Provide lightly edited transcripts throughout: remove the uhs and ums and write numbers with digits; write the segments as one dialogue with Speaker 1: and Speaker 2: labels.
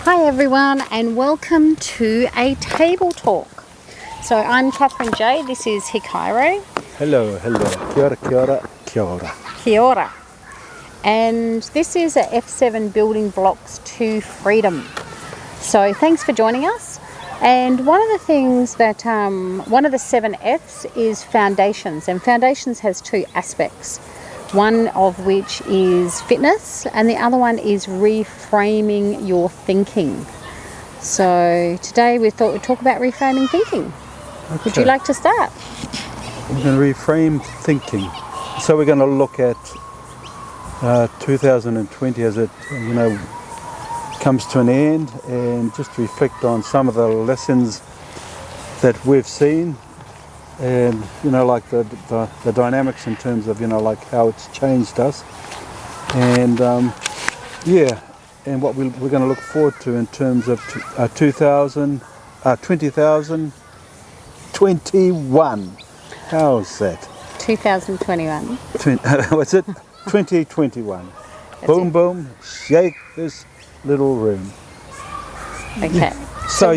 Speaker 1: Hi everyone, and welcome to a table talk. So I'm Catherine J, this is Hikairo.
Speaker 2: Hello. Kia ora, kia ora, kia ora.
Speaker 1: Kia ora. And this is a F7 Building Blocks to Freedom. So thanks for joining us. And one of the things that, one of the 7 Fs is foundations. And foundations has 2 aspects. One of which is fitness and the other one is reframing your thinking. So today we thought we'd talk about reframing thinking. Okay. Would you like to start?
Speaker 2: We're going to reframe thinking. So we're going to look at 2020 as it, comes to an end, and just reflect on some of the lessons that we've seen, and like the dynamics in terms of like how it's changed us, and and what we're going to look forward to in terms of 2021. How's that?
Speaker 1: 2021.
Speaker 2: What's it? 2021. Boom, boom, shake this little room.
Speaker 1: Okay.
Speaker 2: So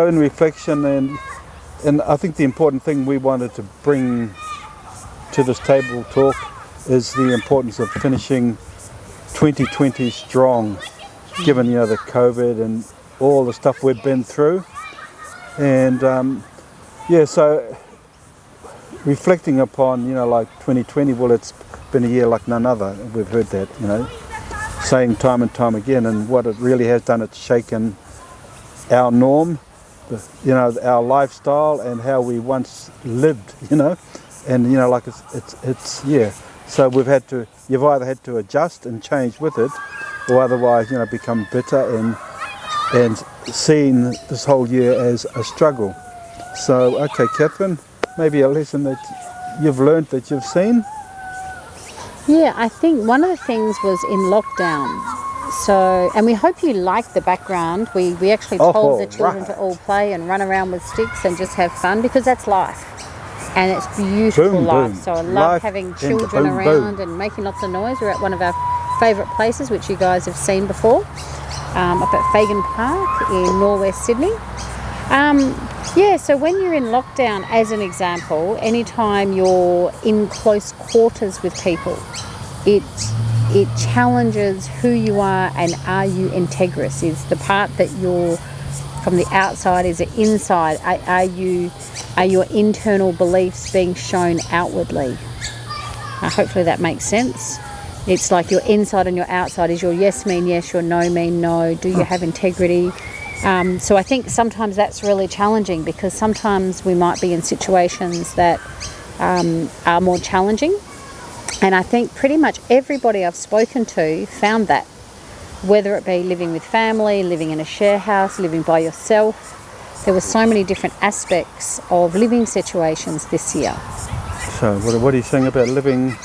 Speaker 2: in reflection, and I think the important thing we wanted to bring to this table talk is the importance of finishing 2020 strong, given the COVID and all the stuff we've been through. And so reflecting upon like 2020, well, it's been a year like none other. We've heard that saying time and time again, and what it really has done, it's shaken our norm, our lifestyle and how we once lived, and like it's so you've either had to adjust and change with it, or otherwise become bitter and seeing this whole year as a struggle. So okay, Catherine, maybe a lesson that you've learned that you've seen.
Speaker 1: Yeah, I think one of the things was in lockdown. So, and we hope you like the background. We actually told the children to all play and run around with sticks and just have fun, because that's life. And it's beautiful life. So I love having children around and making lots of noise. We're at one of our favourite places, which you guys have seen before, up at Fagan Park in Norwest Sydney. So when you're in lockdown, as an example, anytime you're in close quarters with people, it challenges who you are and are you integrous. Is the part that you're from the outside, is it inside? Are your internal beliefs being shown outwardly? Hopefully that makes sense. It's like your inside and your outside. Is your yes mean yes, your no mean no? Do you have integrity? So I think sometimes that's really challenging, because sometimes we might be in situations that are more challenging. And I think pretty much everybody I've spoken to found that, whether it be living with family, living in a share house, living by yourself. There were so many different aspects of living situations this year.
Speaker 2: So what are you saying about living?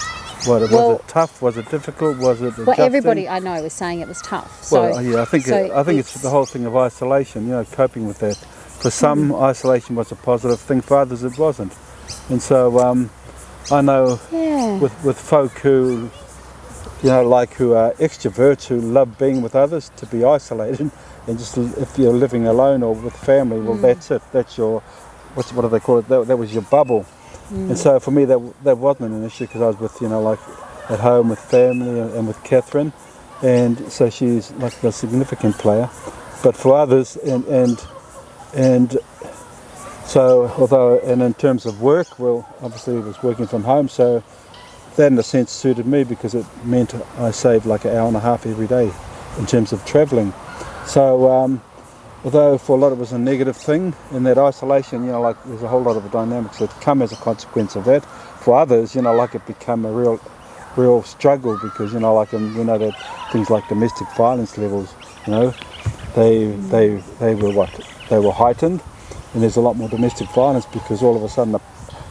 Speaker 2: Was it tough? Was it difficult? Was it adjusting?
Speaker 1: Well, everybody I know was saying it was tough.
Speaker 2: So, I think it's the whole thing of isolation, coping with that. For some, isolation was a positive thing. For others, it wasn't. And so I know with folk who, who are extroverts, who love being with others, to be isolated, and just if you're living alone or with family, well, that's it. That's your, what do they call it? That was your bubble. And so for me, that wasn't an issue, because I was with, at home with family and with Catherine, and so she's like a significant player. But for others, and so in terms of work, well, obviously it was working from home, so that in a sense suited me, because it meant I saved like an hour and a half every day in terms of travelling. So although for a lot it was a negative thing, in that isolation, there's a whole lot of dynamics that come as a consequence of that. For others, it became a real struggle, because we know that things like domestic violence levels, they were heightened, and there's a lot more domestic violence because all of a sudden a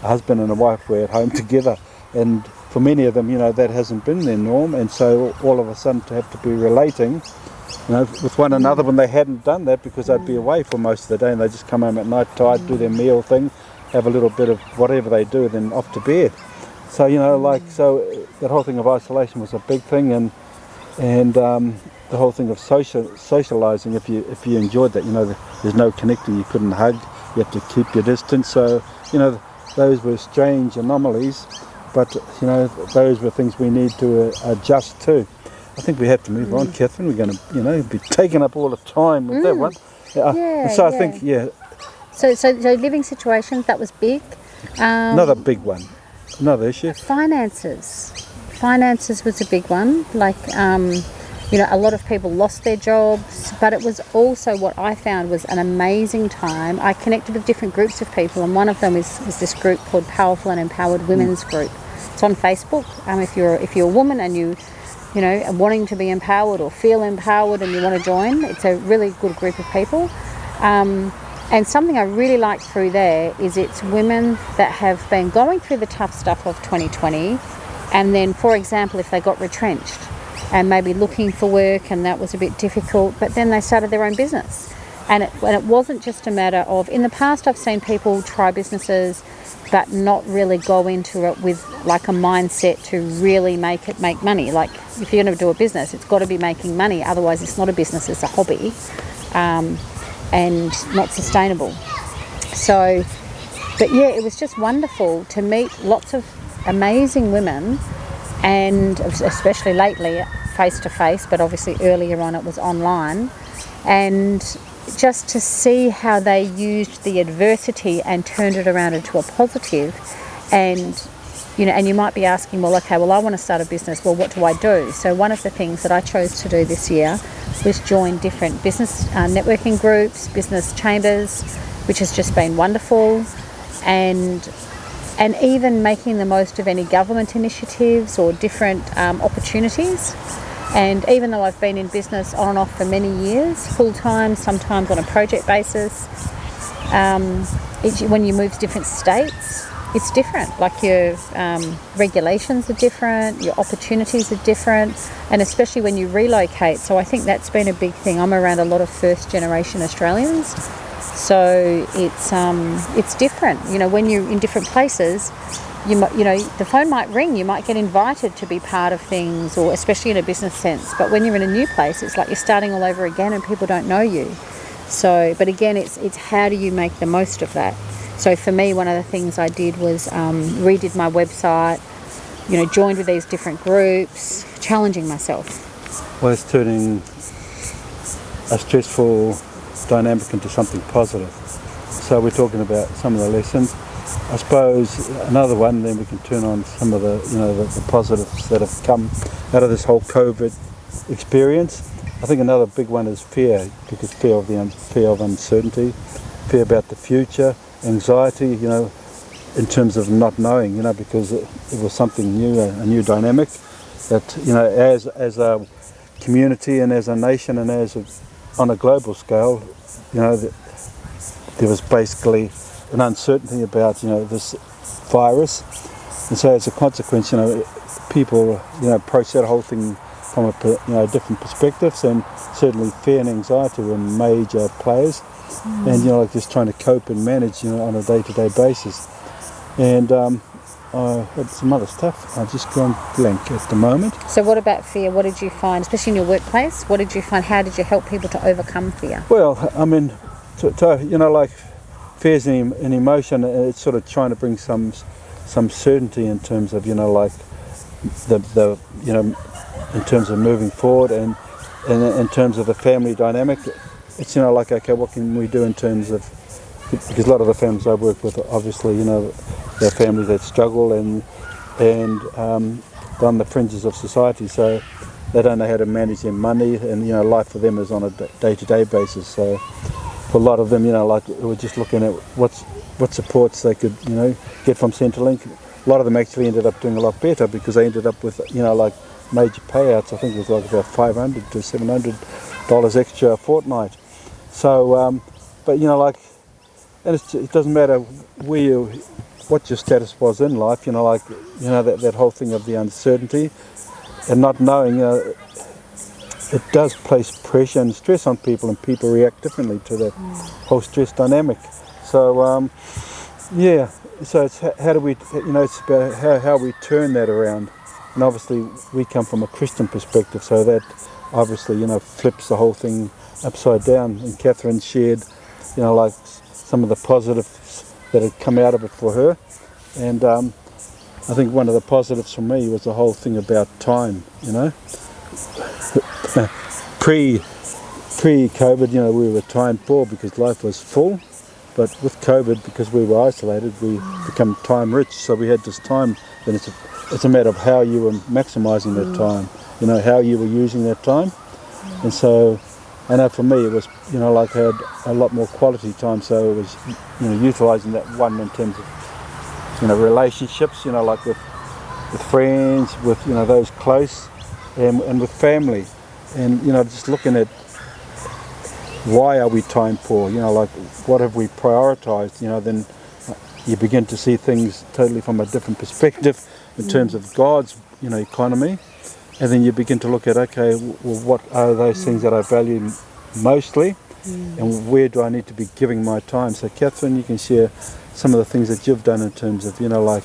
Speaker 2: husband and a wife were at home together, and for many of them, that hasn't been their norm, and so all of a sudden to have to be relating with one another when they hadn't done that, because they'd be away for most of the day and they just come home at night tired, do their meal thing, have a little bit of whatever they do, then off to bed. So so that whole thing of isolation was a big thing, and the whole thing of socializing. If you enjoyed that, there's no connecting. You couldn't hug. You have to keep your distance. So those were strange anomalies, but those were things we need to adjust to. I think we have to move on, Catherine. We're going to be taking up all the time with that one.
Speaker 1: Yeah,
Speaker 2: so I think
Speaker 1: So living situations, that was big.
Speaker 2: Another big one. Another issue.
Speaker 1: Finances was a big one. Like, a lot of people lost their jobs, but it was also what I found was an amazing time. I connected with different groups of people, and one of them is this group called Powerful and Empowered Women's Group. It's on Facebook. If you're a woman and you wanting to be empowered or feel empowered and you want to join, it's a really good group of people. And something I really like through there is it's women that have been going through the tough stuff of 2020, and then, for example, if they got retrenched and maybe looking for work and that was a bit difficult, but then they started their own business. And it wasn't just a matter of, in the past I've seen people try businesses but not really go into it with like a mindset to really make money. Like, if you're going to do a business, it's got to be making money, otherwise it's not a business, it's a hobby. And not sustainable. So, but yeah, it was just wonderful to meet lots of amazing women, and especially lately face to face, but obviously earlier on it was online, and just to see how they used the adversity and turned it around into a positive. And and you might be asking, well, okay, I want to start a business. Well, what do I do? So one of the things that I chose to do this year was join different business networking groups, business chambers, which has just been wonderful, and even making the most of any government initiatives or different opportunities. And even though I've been in business on and off for many years, full-time, sometimes on a project basis, when you move to different states, it's different. Like, your regulations are different, your opportunities are different, and especially when you relocate. So I think that's been a big thing. I'm around a lot of first-generation Australians, so it's different. When you're in different places, the phone might ring, you might get invited to be part of things, or especially in a business sense. But when you're in a new place, it's like you're starting all over again, and people don't know you. So, but again, it's how do you make the most of that? So for me, one of the things I did was redid my website, joined with these different groups, challenging myself.
Speaker 2: Well, it's turning a stressful dynamic into something positive. So we're talking about some of the lessons. I suppose another one, then we can turn on some of the, the positives that have come out of this whole COVID experience. I think another big one is fear, because fear of uncertainty, fear about the future, anxiety, in terms of not knowing, because it was something new, a new dynamic that, as a community and as a nation and on a global scale, there was basically an uncertainty about, this virus. And so as a consequence, people, approach that whole thing from different perspectives, and certainly fear and anxiety were major players. And just trying to cope and manage on a day-to-day basis. And I had some other stuff. I've just gone blank at the moment.
Speaker 1: So what about fear? What did you find, especially in your workplace? What did you find? How did you help people to overcome fear?
Speaker 2: Well, I mean, like fear's an emotion. It's sort of trying to bring some certainty in terms of like the in terms of moving forward, and in terms of the family dynamic. It's like, okay, what can we do in terms of, because a lot of the families I work with, obviously, they're families that struggle and on the fringes of society, so they don't know how to manage their money, and life for them is on a day-to-day basis. So for a lot of them, like, we're just looking at what supports they could get from Centrelink. A lot of them actually ended up doing a lot better, because they ended up with like major payouts. I think it was like about $500 to $700 extra a fortnight. So, but and it doesn't matter what your status was in life. That whole thing of the uncertainty and not knowing. It does place pressure and stress on people, and people react differently to that whole stress dynamic. So, So it's how do we? It's about how we turn that around. And obviously we come from a Christian perspective, so that obviously, flips the whole thing upside down. And Catherine shared, like some of the positives that had come out of it for her. And I think one of the positives for me was the whole thing about time, Pre-COVID, we were time poor because life was full. But with COVID, because we were isolated, we become time rich. So we had this time, and it's a matter of how you were maximising that time, how you were using that time. And so I know for me it was, like I had a lot more quality time, so it was, utilising that one in terms of, relationships, like with friends, with, those close, and with family. And, just looking at why are we time poor, like what have we prioritised, then you begin to see things totally from a different perspective in terms of God's, economy. And then you begin to look at, okay, well, what are those things that I value mostly, and where do I need to be giving my time? So Catherine, you can share some of the things that you've done in terms of, like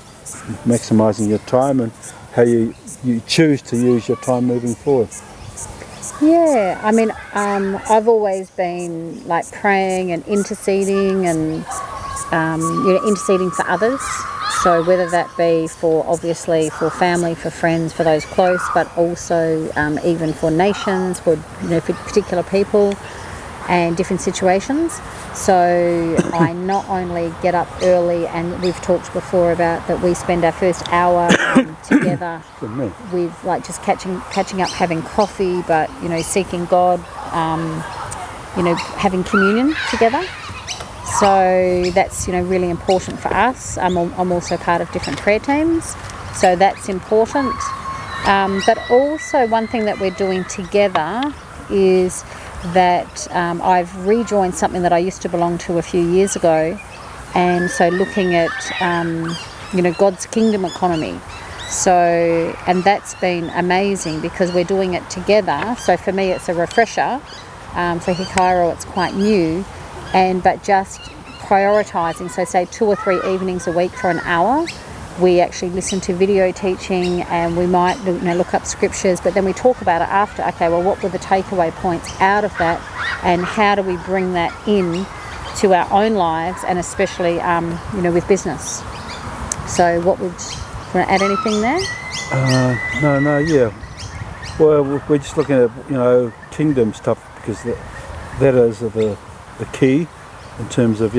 Speaker 2: maximising your time and how you choose to use your time moving forward.
Speaker 1: Yeah, I mean, I've always been like praying and interceding and, interceding for others. So whether that be obviously for family, for friends, for those close, but also even for nations, for particular people and different situations. So I not only get up early, and we've talked before about that we spend our first hour together with like just catching up, having coffee, but seeking God, having communion together. So that's really important for us. I'm also part of different prayer teams, so that's important. But also one thing that we're doing together is that I've rejoined something that I used to belong to a few years ago, and so looking at God's kingdom economy. So, and that's been amazing because we're doing it together. So for me it's a refresher. For Hikairo it's quite new, but just prioritising, so say 2 or 3 evenings a week for an hour. We actually listen to video teaching, and we might look up scriptures, but then we talk about it after. Okay, well, what were the takeaway points out of that, and how do we bring that in to our own lives, and especially with business? So what would you want to add anything there?
Speaker 2: Yeah. Well, we're just looking at kingdom stuff, because that is the key in terms of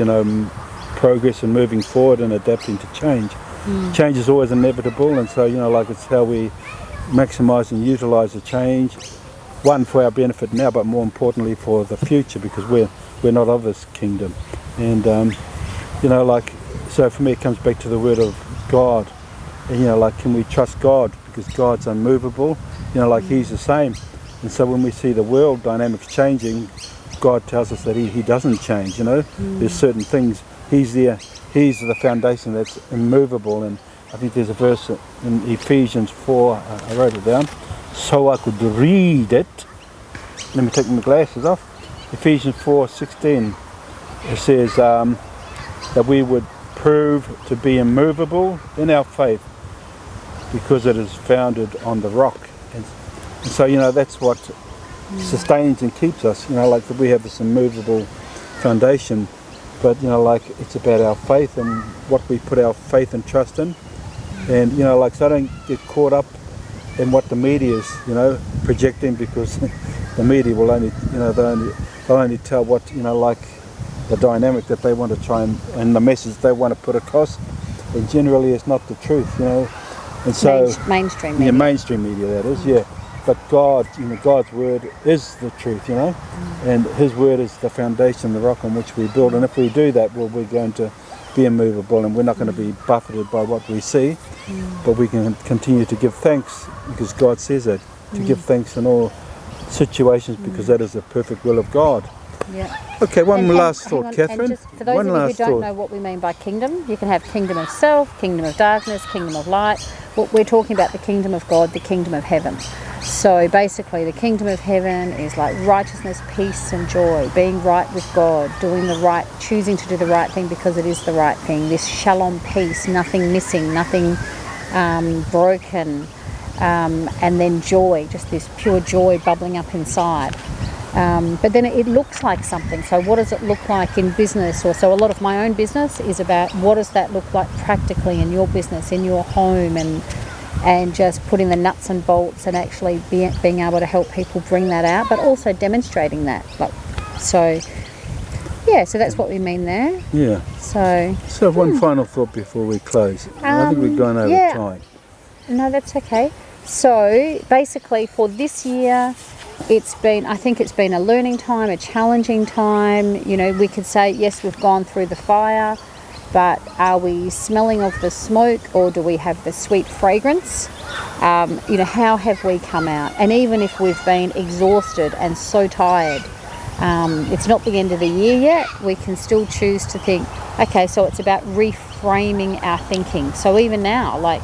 Speaker 2: progress and moving forward and adapting to change. Change is always inevitable, and so it's how we maximise and utilise the change, one for our benefit now, but more importantly for the future, because we're not of this kingdom. And so for me it comes back to the word of God, and can we trust God, because God's unmovable, He's the same. And so when we see the world dynamics changing, God tells us that he doesn't change. There's certain things, He's there. He's the foundation that's immovable. And I think there's a verse in Ephesians 4, I wrote it down so I could read it. Let me take my glasses off. Ephesians 4:16, it says that we would prove to be immovable in our faith because it is founded on the rock. And so, that's what sustains and keeps us, that we have this immovable foundation. But it's about our faith and what we put our faith and trust in. And so I don't get caught up in what the media is projecting, because the media will only they'll only tell what the dynamic that they want to try and the message they want to put across, and generally it's not the truth. And so
Speaker 1: mainstream media.
Speaker 2: Yeah, mainstream media, that is. Yeah. But God, God's word is the truth, and His word is the foundation, the rock on which we build. And if we do that, well, we're going to be immovable, and we're not going to be buffeted by what we see, but we can continue to give thanks, because God says that, to give thanks in all situations, because that is the perfect will of God.
Speaker 1: Yeah.
Speaker 2: Okay, one last thought, Catherine.
Speaker 1: And just for those of you who don't know what we mean by kingdom, you can have kingdom of self, kingdom of darkness, kingdom of light. What we're talking about, the kingdom of God, the kingdom of heaven. So basically the kingdom of heaven is like righteousness, peace and joy, being right with God, doing the right, choosing to do the right thing because it is the right thing. This shalom peace, nothing missing, nothing broken, and then joy, just this pure joy bubbling up inside. But then it looks like something. So what does it look like in business? Or so a lot of my own business is about what does that look like practically in your business, in your home, and just putting the nuts and bolts and actually being able to help people bring that out, but also demonstrating that. So that's what we mean there.
Speaker 2: Yeah. So one final thought before we close. I think we've gone over time.
Speaker 1: No, that's okay. So basically for this year, I think it's been a learning time, a challenging time. You know, we could say, yes, we've gone through the fire, but are we smelling of the smoke, or do we have the sweet fragrance? You know, how have we come out? And even if we've been exhausted and so tired, it's not the end of the year yet, we can still choose to think, okay, so it's about reframing our thinking. So even now, like,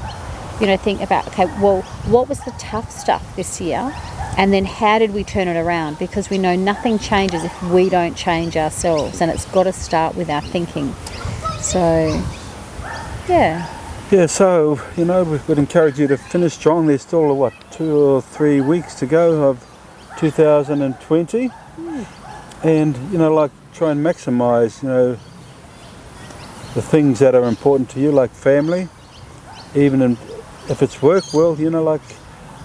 Speaker 1: you know, think about, okay, well, what was the tough stuff this year? And then how did we turn it around? Because we know nothing changes if we don't change ourselves, and it's got to start with our thinking. So, yeah.
Speaker 2: Yeah, so, you know, we would encourage you to finish strong. There's still, 2 or 3 weeks to go of 2020. And, you know, like, try and maximise, you know, the things that are important to you, like family, even if it's work, well, you know, like,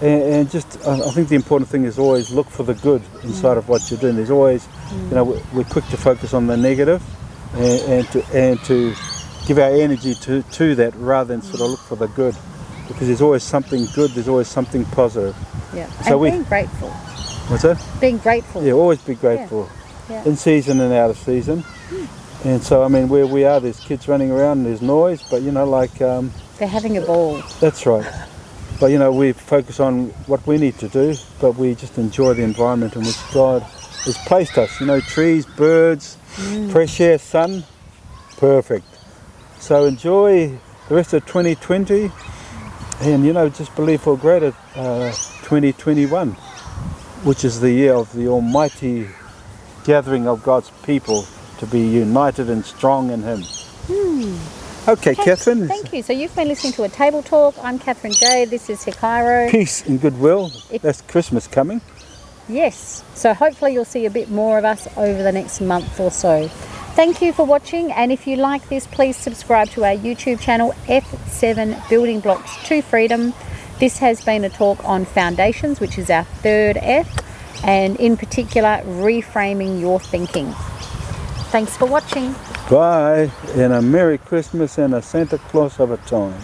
Speaker 2: and just, I think the important thing is always look for the good inside of what you're doing. There's always, you know, we're quick to focus on the negative and to give our energy to that rather than sort of look for the good, because there's always something good, there's always something positive.
Speaker 1: Yeah,
Speaker 2: so
Speaker 1: and being grateful.
Speaker 2: What's that?
Speaker 1: Being grateful.
Speaker 2: Yeah, always be grateful.
Speaker 1: Yeah.
Speaker 2: In season and out of season. And so, I mean, where we are, there's kids running around and there's noise, but, you know, like...
Speaker 1: they're having a ball.
Speaker 2: That's right. But, you know, we focus on what we need to do, but we just enjoy the environment in which God has placed us. You know, trees, birds, fresh air, sun, perfect. So enjoy the rest of 2020 and, you know, just believe for greater 2021, which is the year of the almighty gathering of God's people to be united and strong in Him. Okay, Catherine.
Speaker 1: Thank you. So you've been listening to a Table Talk. I'm Catherine J. This is Hikairo.
Speaker 2: Peace and goodwill. That's Christmas coming.
Speaker 1: Yes. So hopefully you'll see a bit more of us over the next month or so. Thank you for watching. And if you like this, please subscribe to our YouTube channel, F7 Building Blocks to Freedom. This has been a talk on foundations, which is our third F, and in particular, reframing your thinking. Thanks for watching.
Speaker 2: Bye, and a Merry Christmas and a Santa Claus of a time.